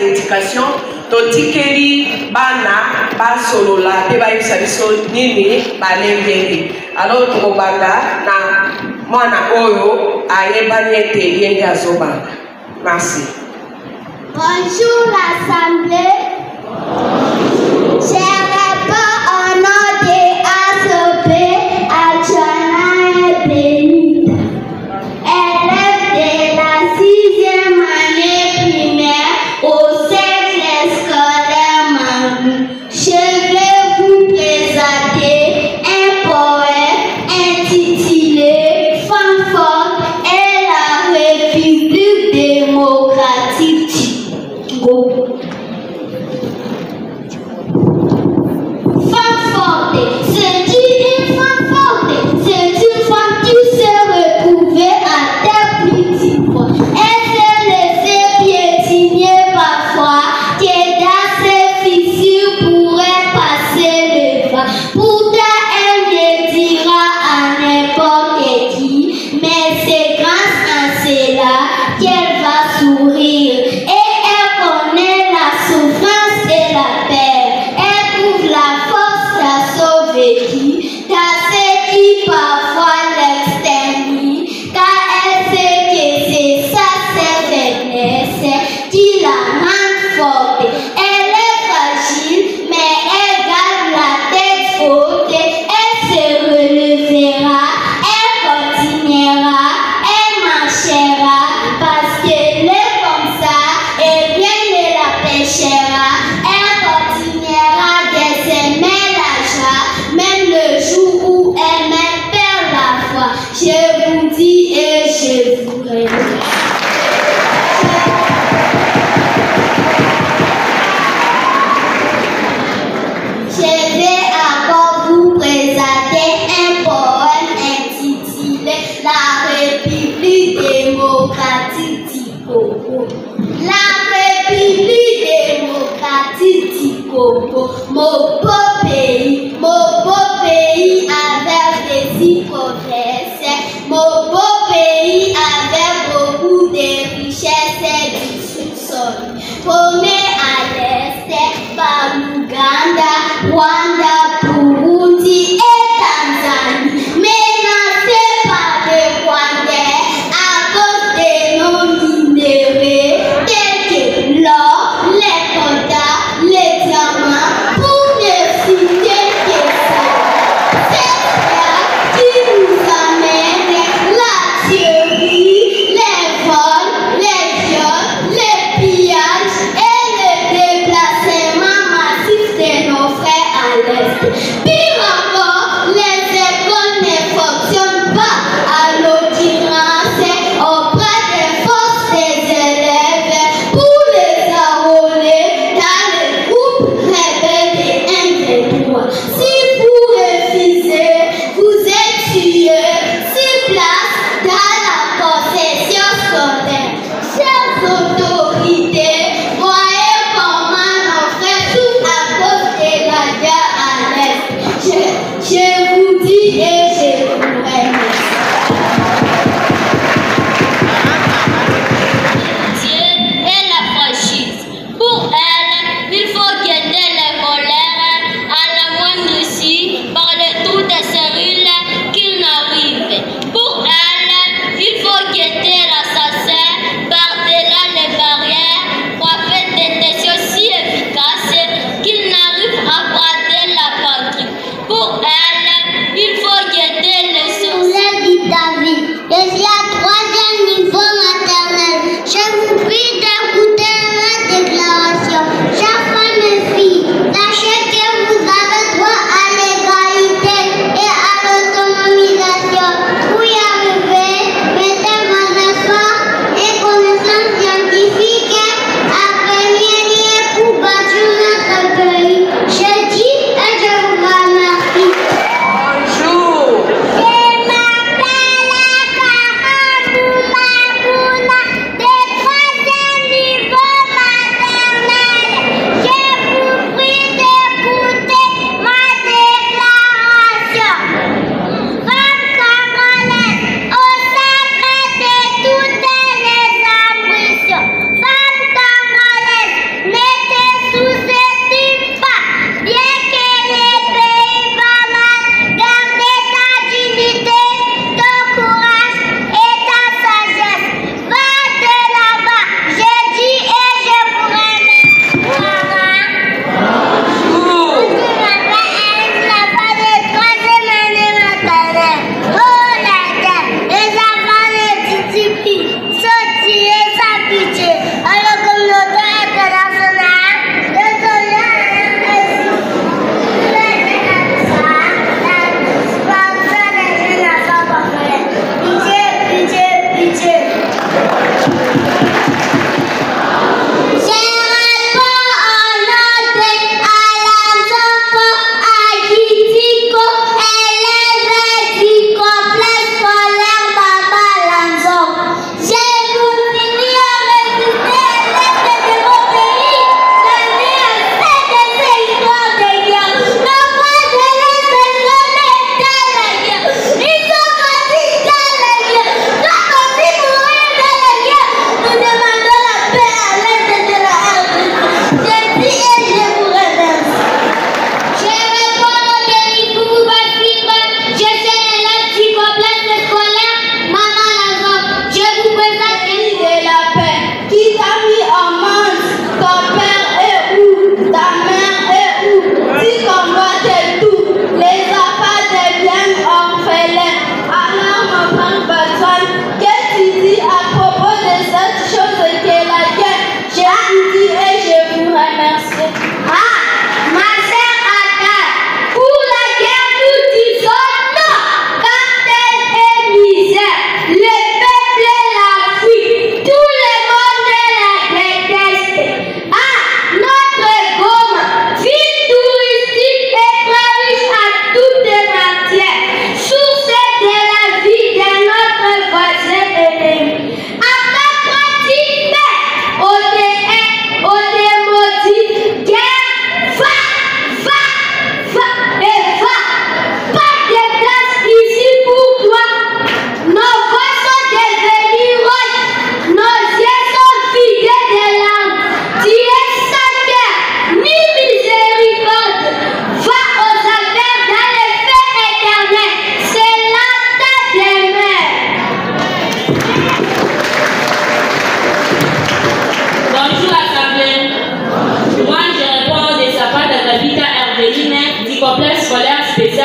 éducation totikeli bana basolola te bayebisa biso nini balengeli. Alors tokobanda na mwana oyo ayebani ete ye nde azobanda. Merci. Bonjour l'Assemblée. Chers parents, au nom de ASOP, Adjoana et Bénite, élèves de la 6e année primaire au cercle scolaire Mangou, je vais vous présenter un poème intitulé Femme forte et la République démocratique du Congo. Femme forte, c'est une femme forte, c'est une femme qui s'est retrouvée à terre petite fois. Elle s'est laissée piétiner parfois, que dans ses fissures pourrait passer le vent. Pourtant elle ne dira à n'importe qui, mais c'est grâce à cela qu'elle va sourire. Et elle connaît la souffrance et la paix. Elle trouve la force à sauver qui, car c'est qui parfois l'extermine, car elle sait que c'est ça, ses faiblesses qui la rendent forte. Elle est fragile, mais elle garde la tête haute, elle se relèvera, elle continuera, elle marchera, parce qu'elle est comme ça, et rien ne la péchera. Elle continuera de s'aimer la joie, même le jour où elle même perd la foi. Je vous dis et je vous remercie. Je vais encore vous présenter un poème intitulé La République démocratique du Congo. La République démocratique du Congo, mon beau pays avec des hypothèses, mon beau pays avec beaucoup de richesses du sous-sol. Paumé à l'est par l'Ouganda, Rwanda, Burundi et Tanzanie, menacés par les Rwandais à cause de nos minéraux tels que l'or, les coltan, les diamants.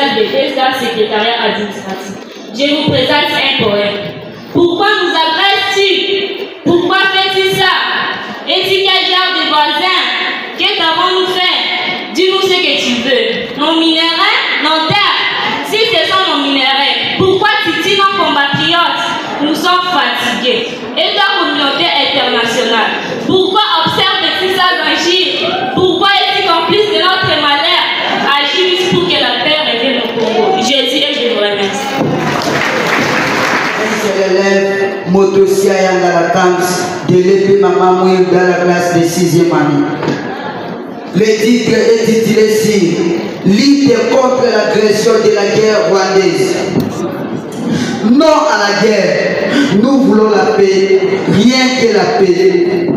classe de ESA, secrétariat administratif. Je vous présente un poème. Pourquoi nous agresse-tu? Pourquoi fais-tu ça? Es-tu quel genre de voisin? Que t'avons-nous fait? Dis-nous ce que tu veux. Nos minéraux, nos terres. Si ce sont nos minéraux, pourquoi tu dis nos compatriotes? Nous sommes fatigués. Et ta communauté internationale, pourquoi observes-tu ça d'agir? Pourquoi es-tu complice de notre malheur? Agis juste pour que la paix revienne au Congo. Jésus, et je vous remercie. L'élève Motosia Yangala Kams de l'épée Maman Mouille dans la classe de 6e année. Le titre est titulé si Lutte contre l'agression de la guerre rwandaise. Non à la guerre, nous voulons la paix, rien que la paix.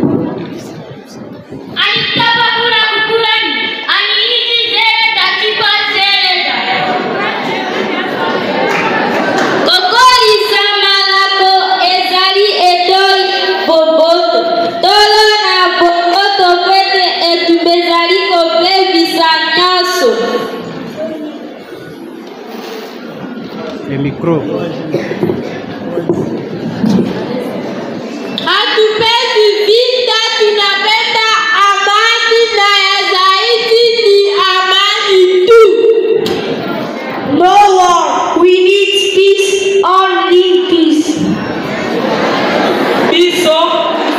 Le micro. Hatupezi vita, tunapenda amani na ya zaidi ni amani tu. No war, we need peace, only peace. Biso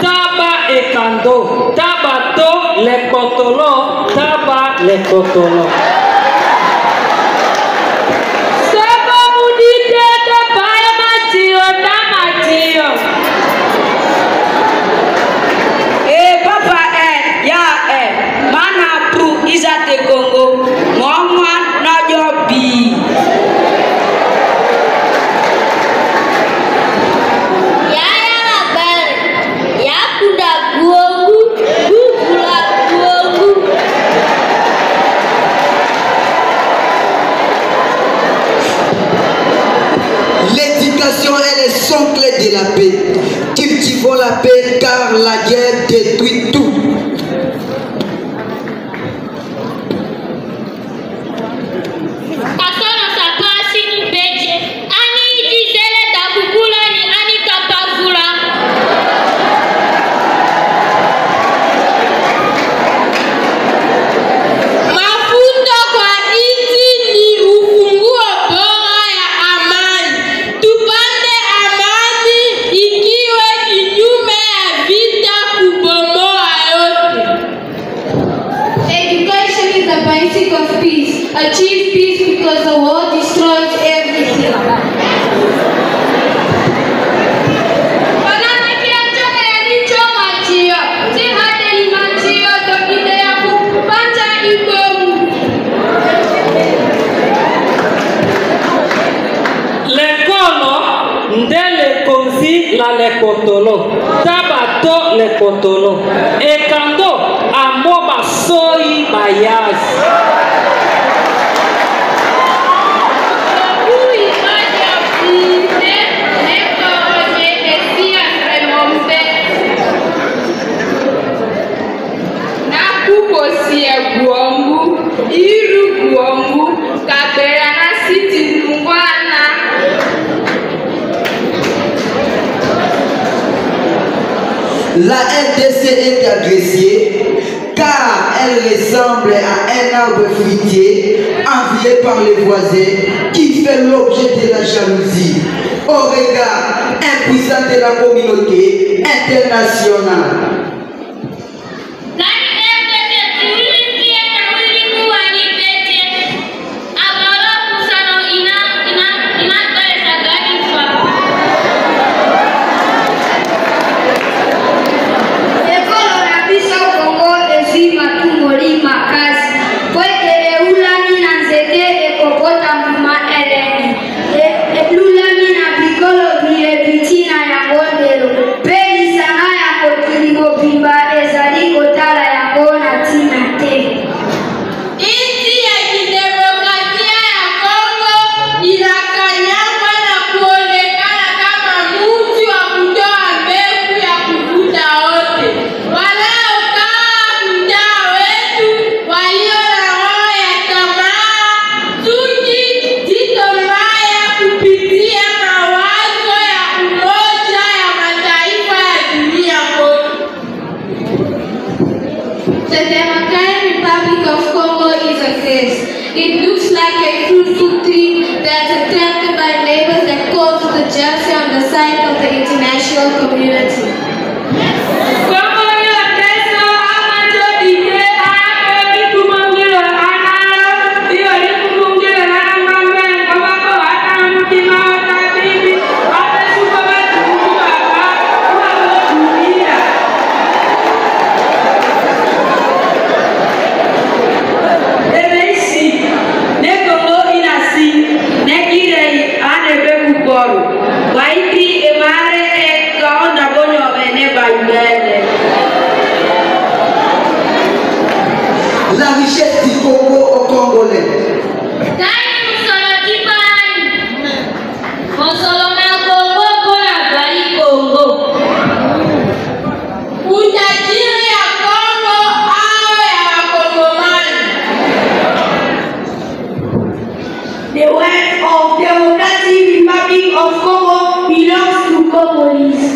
taba ekando, taba to le kotolo, taba le kotolo. L'éducation est le son clé de la paix. Cultivons la paix car la guerre détruit tout. Achieve peace because the war destroys everything. Lekono ndele konzi la lekotolo, tabato lekotolo, ekando amoba soi bayaz. La RDC est agressée car elle ressemble à un arbre fruitier envié par les voisins qui fait l'objet de la jalousie au regard impuissant de la communauté internationale. Peli sana ya The Democratic Republic of Congo is a case. It looks like a fruitful tree that's attempted by neighbors that cause the jealousy on the side of the international community. La richesse du Congo au Congolais. The wealth of Democratic Republic of Congo belongs to Congolese.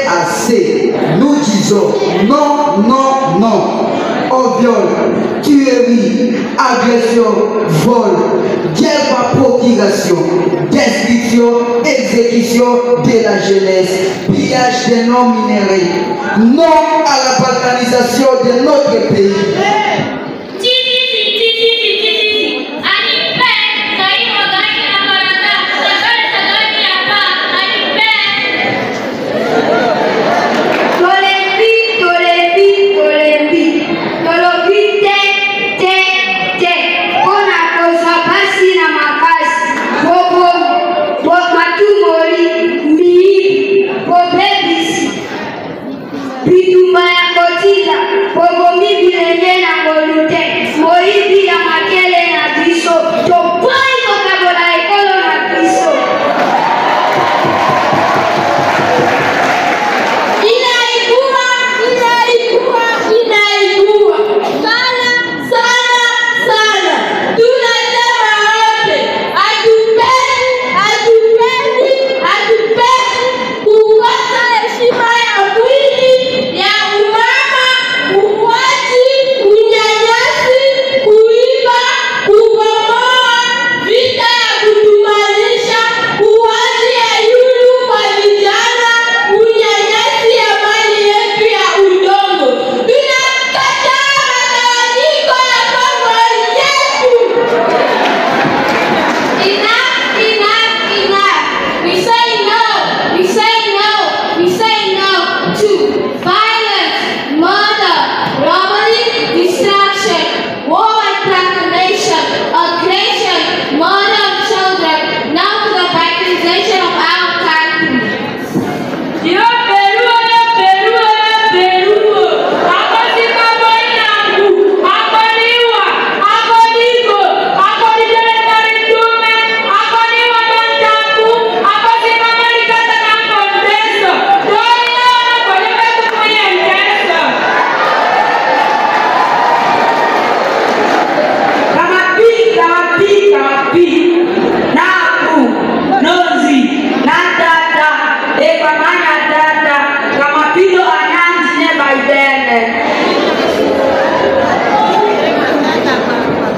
Assez. Nous disons non, non, non au viol, tuerie, agression, vol, guerre par procuration, destruction, exécution de la jeunesse, pillage des non minéraux, non à la balkanisation de notre pays.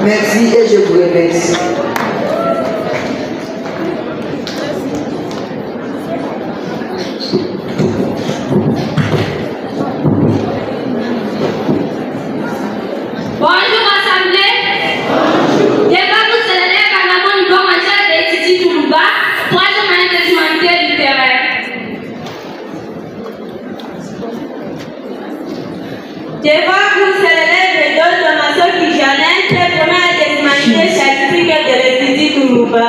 Merci et je vous remercie. Bonjour Assemblée. Je vais vous célébrer carrément une bonne matière de Titi Toulouba, troisième année des humanités littéraires. Je vais vous célébrer deux donations fusionnelles, première des humanités scientifiques de l'Institut Toulouba.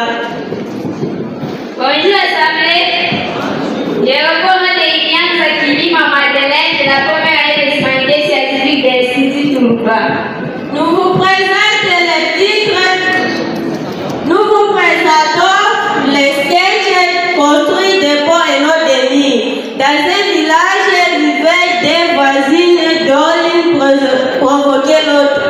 Bonjour Assemblée. Je recommande Iliane Zakili, ma Madeleine de la première année des humanités scientifiques de l'Institut Toulouba. Nous vous présentons les titres. Nous vous présentons les sketchs construits des ponts et non des nids. Dans un village, vivaient des voisines dont l'une provoquait l'autre.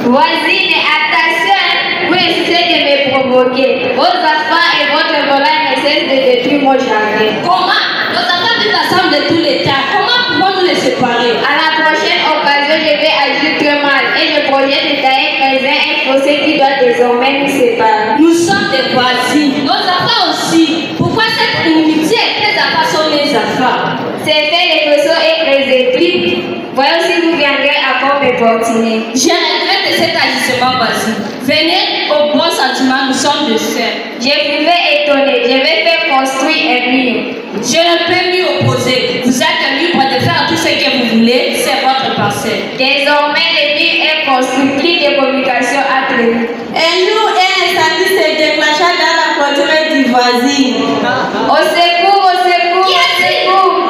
Voisine, attention, vous essayez de me provoquer. Vos enfants et votre volant ne cessent de détruire mon jardin. Comment? Nos enfants vivent ensemble de tous les temps. Comment pouvons-nous les séparer? À la prochaine occasion, je vais agir très mal et je projette de tailler un fossé qui doit désormais nous séparer. Nous sommes des voisines. Nos enfants aussi. Pourquoi cette inimitié? Tes enfants sont mes enfants. C'est fait les fossés et les épis. Voyons si vous viendrez à me portiner. Je regrette cet agissement voisin. Venez au bon sentiment, nous sommes de sœurs. Je vous vais étonner, je vais faire construire un mur. Je ne peux m'y opposer. Vous êtes libre de faire tout ce que vous voulez, c'est votre parcelle. Désormais, le mur est construit, plus de communication entre nous. Et nous, l'incendie se déclencha dans la clôture du voisin. Au secours, au secours, au secours.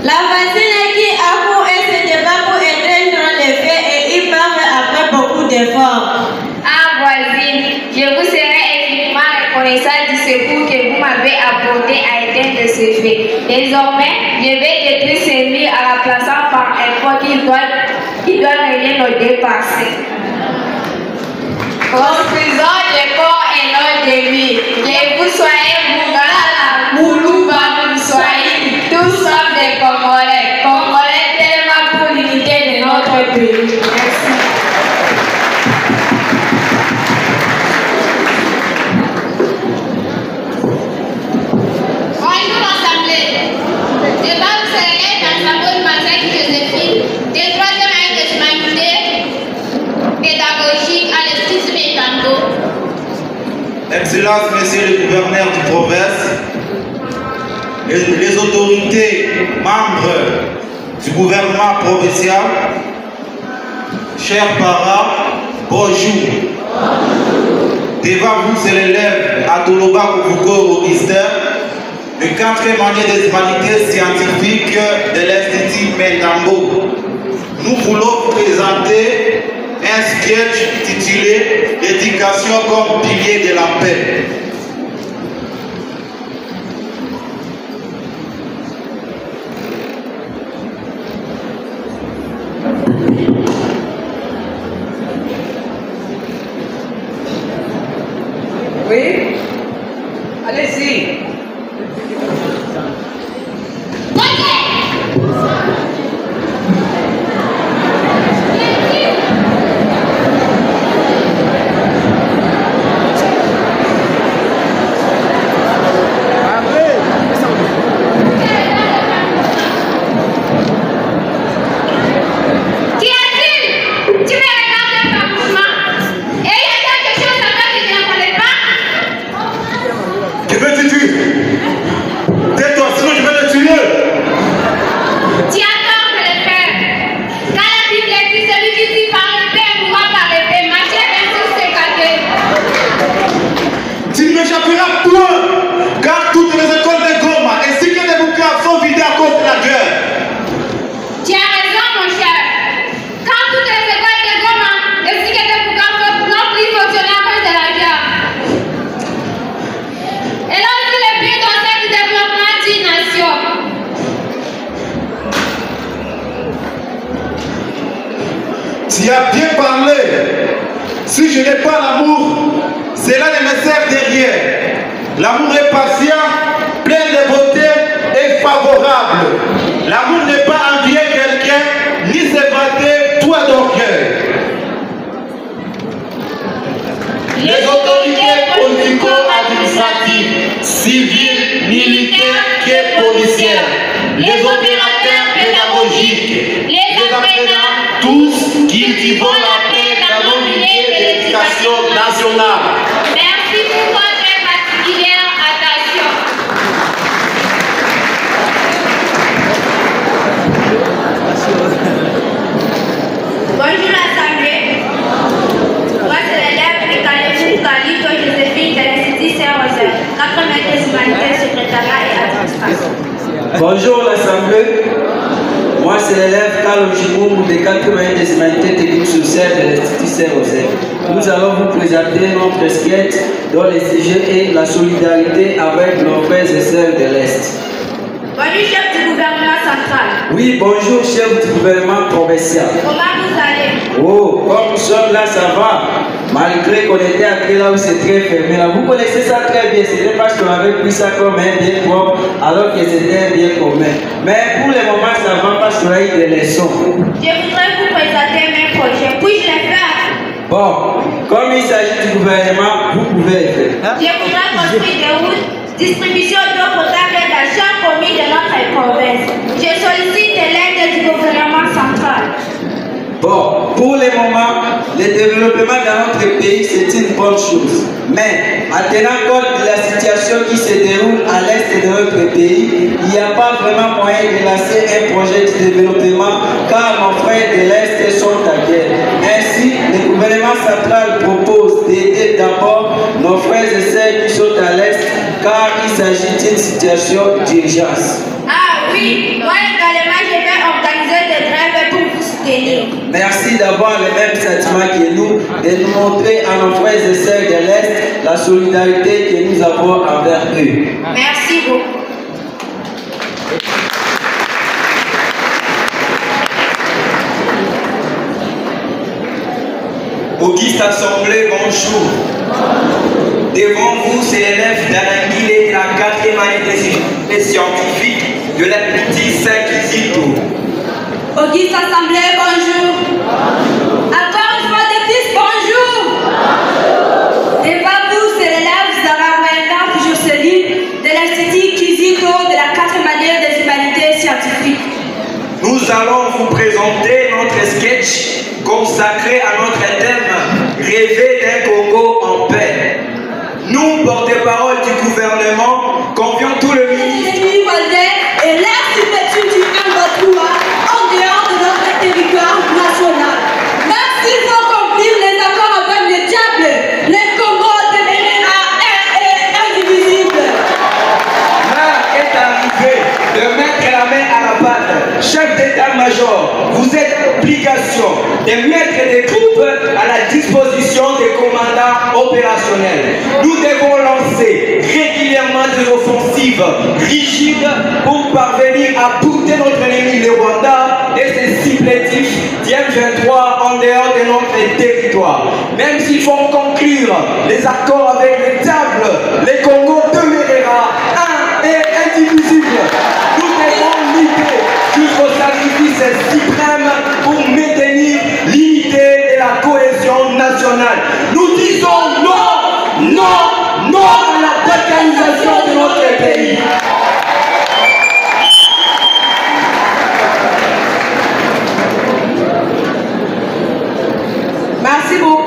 La voisine qui accourt et se débat pour éteindre les feux et il parle après beaucoup d'efforts. Ah, voisine, je vous serai infiniment reconnaissant du secours que vous m'avez apporté à éteindre ce feu. Désormais, je vais détruire ce mur en la plaçant par un pont qui doit relier nos deux parcelles. Construisons des ponts et non des murs. Que vous soyez Bougala, Moulouba, Swahili, tous sommes des Congolais. Congolais tellement pour l'unité de notre pays. Merci. Bonjour l'Assemblée. Débat vous serez dans sa bonne matin Joséphine, de 3e année de humanité pédagogique à l'Institut Mécano. Excellence, Monsieur le gouverneur du province, les autorités membres du gouvernement provincial, chers parents, bonjour. Devant vous, c'est l'élève Atoloba Kovuko Augustin, de 4e année des humanités scientifiques de l'Institut Mentambo. Nous voulons vous présenter un sketch titulé L'éducation comme pilier de la paix. Oui? Allez-y. Tu as bien parlé. Si je n'ai pas l'amour, cela ne me sert de rien. L'amour est patient, plein de beauté et favorable. L'amour n'est pas envier quelqu'un, ni se vanter toi d'orgueil. Les autorités politico-administratives, civiles, militaires et policières, les opérateurs pédagogiques, les apprenants, tous cultivons la paix dans nos milieux de l'éducation nationale. Merci pour votre particulière attention. Bonjour l'Assemblée. Moi c'est l'élève de Kalejou voisins, 80 des humanités, secrétariat et administration. Bonjour l'Assemblée. Moi, c'est l'élève Carl Ojimoum des 80 des humanités techniques sociales de l'Institut Saint-Rosaire. Nous allons vous présenter notre sketch dont le sujet est la solidarité avec nos frères et sœurs de l'Est. Bonjour, chef du gouvernement central. Oui, bonjour, chef du gouvernement provincial. Comment vous allez? Oh, comme nous sommes là, ça va. Malgré qu'on était à là où c'est très fermé. Là. Vous connaissez ça très bien. C'était parce qu'on avait pris ça comme un bien propre, alors que c'était un bien commun. Mais pour le moment, ça va parce qu'on a eu des leçons. Je voudrais vous présenter mes projets. Puis-je les faire? Bon, comme il s'agit du gouvernement, vous pouvez le faire. Je voudrais construire des routes, distribution d'eau potable dans chaque commune de notre province. Je sollicite l'aide du gouvernement central. Bon, pour le moment, le développement dans notre pays, c'est une bonne chose. Mais, en tenant compte de la situation qui se déroule à l'est de notre pays, il n'y a pas vraiment moyen de lancer un projet de développement car nos frères de l'Est sont à guerre. Ainsi, le gouvernement central propose d'aider d'abord nos frères et sœurs qui sont à l'Est car il s'agit d'une situation d'urgence. Ah oui, moi également, je vais organiser des grèves pour vous soutenir. Merci d'avoir le même sentiment que nous, de nous montrer à nos frères et sœurs de l'Est la solidarité que nous avons envers eux. Merci beaucoup. Auguste Assemblée, bonjour. Devant vous, c'est l'élève d'Alain Guillet de la 4e année des scientifiques de l'Institut Saint-Kizito. Auguste Assemblée, bonjour. Encore une fois de plus, bonjour. Devant vous, c'est l'élève Zara Wenga Jocelyne de l'Institut Kizito de la 4e année des humanités scientifiques. Nous allons vous présenter notre sketch consacré à notre thème Rêver d'un Congo en paix. Nous, porte-parole du gouvernement, convions tout le ministre et l'architecture du Angotoua en dehors de notre territoire national. Même s'il faut conclure les accords avec le diable, le Congo deviendra un et indivisible. L'heure est arrivée de mettre la main à la pâte. Chef d'état-major, vous êtes l'obligation de mettre des troupes à la disposition des commandants opérationnels. Nous devons lancer régulièrement des offensives rigides pour parvenir à bouter notre ennemi le Rwanda et ses supplétifs d'M23 en dehors de notre territoire. Même s'ils font conclure les accords avec le diable, le Congo demeurera un et indivisible. Nous devons lutter jusqu'au sacrifice suprême pour maintenir l'unité et la cohésion nationale. Nous disons non, non, non à la balkanisation de notre pays. Merci beaucoup.